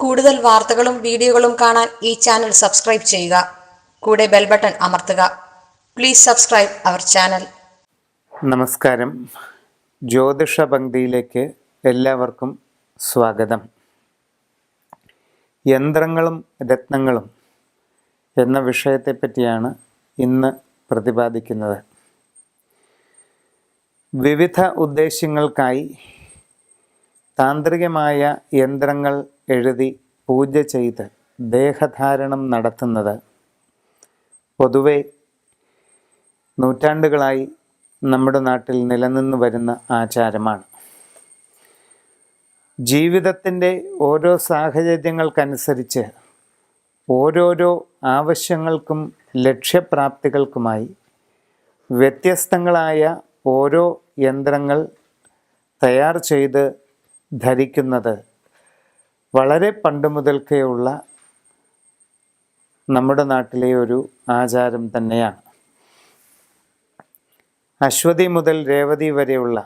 കൂടുതൽ വാർത്തകളും വീഡിയോകളും കാണാൻ ഈ ചാനൽ സബ്സ്ക്രൈബ് ചെയ്യുക. കൂടെ ബെൽ ബട്ടൺ അമർത്തുക. Please subscribe our channel. നമസ്കാരം. ജ്യോതിഷ പങ്ക്തിയിലേക്ക് എല്ലാവർക്കും സ്വാഗതം. യന്ത്രങ്ങളും രത്നങ്ങളും എന്ന വിഷയത്തെപ്പറ്റിയാണ് ഇന്ന് പ്രതിപാദിക്കുന്നത്. വിവിധ ഉദ്ദേശ്യങ്ങൾക്കായി താന്ത്രികമായ യന്ത്രങ്ങൾ എഴുതി പൂജ ചെയ്ത് ദേഹധാരണം നടത്തുന്നത് പൊതുവെ നൂറ്റാണ്ടുകളായി നമ്മുടെ നാട്ടിൽ നിലനിന്നു വരുന്ന ആചാരമാണ്. ജീവിതത്തിൻ്റെ ഓരോ സാഹചര്യങ്ങൾക്കനുസരിച്ച് ഓരോരോ ആവശ്യങ്ങൾക്കും ലക്ഷ്യപ്രാപ്തികൾക്കുമായി വ്യത്യസ്തങ്ങളായ ഓരോ യന്ത്രങ്ങൾ തയ്യാർ ചെയ്ത് ധരിക്കുന്നത് വളരെ പണ്ട് മുതൽക്കേയുള്ള നമ്മുടെ നാട്ടിലെ ഒരു ആചാരം തന്നെയാണ്. അശ്വതി മുതൽ രേവതി വരെയുള്ള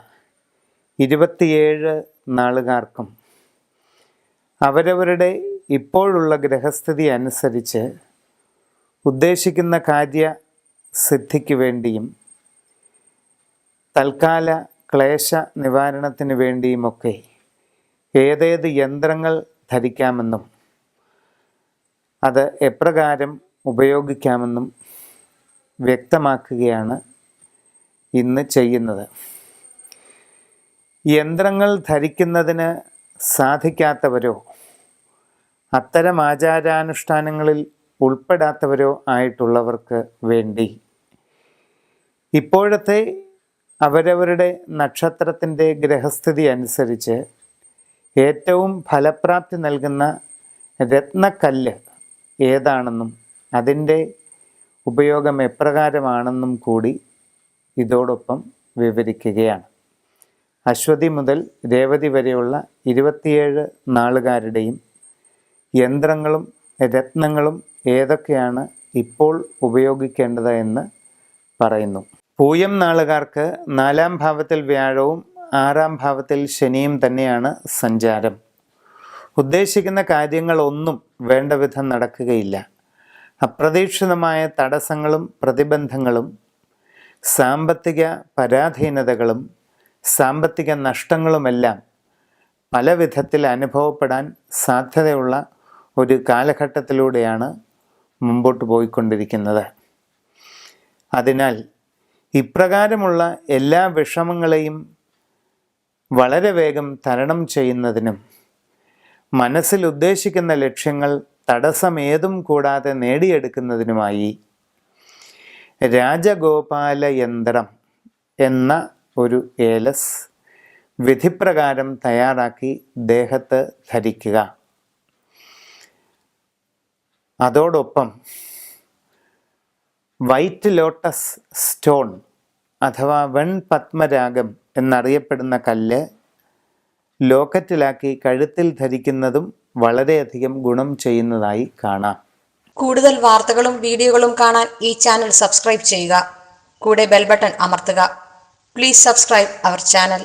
27 നാളുകാർക്കും അവരവരുടെ ഇപ്പോഴുള്ള ഗ്രഹസ്ഥിതി അനുസരിച്ച് ഉദ്ദേശിക്കുന്ന കാര്യസിദ്ധിക്ക് വേണ്ടിയും തൽക്കാല ക്ലേശ നിവാരണത്തിന് വേണ്ടിയുമൊക്കെ ഏതേത് യന്ത്രങ്ങൾ ധരിക്കാമെന്നും അത് എപ്രകാരം ഉപയോഗിക്കാമെന്നും വ്യക്തമാക്കുകയാണ് ഇന്ന് ചെയ്യുന്നത്. യന്ത്രങ്ങൾ ധരിക്കുന്നതിന് സാധിക്കാത്തവരോ അത്തരം ആചാരാനുഷ്ഠാനങ്ങളിൽ ഉൾപ്പെടാത്തവരോ ആയിട്ടുള്ളവർക്ക് വേണ്ടി ഇപ്പോഴത്തെ അവരവരുടെ നക്ഷത്രത്തിൻ്റെ ഗ്രഹസ്ഥിതി അനുസരിച്ച് ഏറ്റവും ഫലപ്രാപ്തി നൽകുന്ന രത്നക്കല്ല് ഏതാണെന്നും അതിൻ്റെ ഉപയോഗം എപ്രകാരമാണെന്നും കൂടി ഇതോടൊപ്പം വിവരിക്കുകയാണ്. അശ്വതി മുതൽ രേവതി വരെയുള്ള 27 നാളുകാരുടെയും യന്ത്രങ്ങളും രത്നങ്ങളും ഏതൊക്കെയാണ് ഇപ്പോൾ ഉപയോഗിക്കേണ്ടത് എന്ന് പറയുന്നു. പൂയം നാളുകാർക്ക് 4-ാം ഭാവത്തിൽ വ്യാഴവും 6-ാം ഭാവത്തിൽ ശനിയും തന്നെയാണ് സഞ്ചാരം. ഉദ്ദേശിക്കുന്ന കാര്യങ്ങളൊന്നും വേണ്ട വിധം നടക്കുകയില്ല. അപ്രതീക്ഷിതമായ തടസ്സങ്ങളും പ്രതിബന്ധങ്ങളും സാമ്പത്തിക പരാധീനതകളും സാമ്പത്തിക നഷ്ടങ്ങളുമെല്ലാം പല വിധത്തിൽ അനുഭവപ്പെടാൻ സാധ്യതയുള്ള ഒരു കാലഘട്ടത്തിലൂടെയാണ് മുമ്പോട്ട് പോയിക്കൊണ്ടിരിക്കുന്നത്. അതിനാൽ ഇപ്രകാരമുള്ള എല്ലാ വിഷമങ്ങളെയും വളരെ വേഗം തരണം ചെയ്യുന്നതിനും മനസ്സിൽ ഉദ്ദേശിക്കുന്ന ലക്ഷ്യങ്ങൾ തടസ്സമേതും കൂടാതെ നേടിയെടുക്കുന്നതിനുമായി രാജഗോപാല യന്ത്രം എന്ന ഒരു ഏലസ് വിധിപ്രകാരം തയ്യാറാക്കി ദേഹത്ത് ധരിക്കുക. അതോടൊപ്പം വൈറ്റ് ലോട്ടസ് സ്റ്റോൺ അഥവാ വെൺപത്മരാഗം എന്നറിയപ്പെടുന്ന കല്ല് ലോക്കറ്റിലാക്കി കഴുത്തിൽ ധരിക്കുന്നതും വളരെയധികം ഗുണം ചെയ്യുന്നതായി കാണാം. കൂടുതൽ വാർത്തകളും വീഡിയോകളും കാണാൻ ഈ ചാനൽ സബ്സ്ക്രൈബ് ചെയ്യുക. കൂടെ ബെൽ ബട്ടൺ അമർത്തുക. Please subscribe our channel.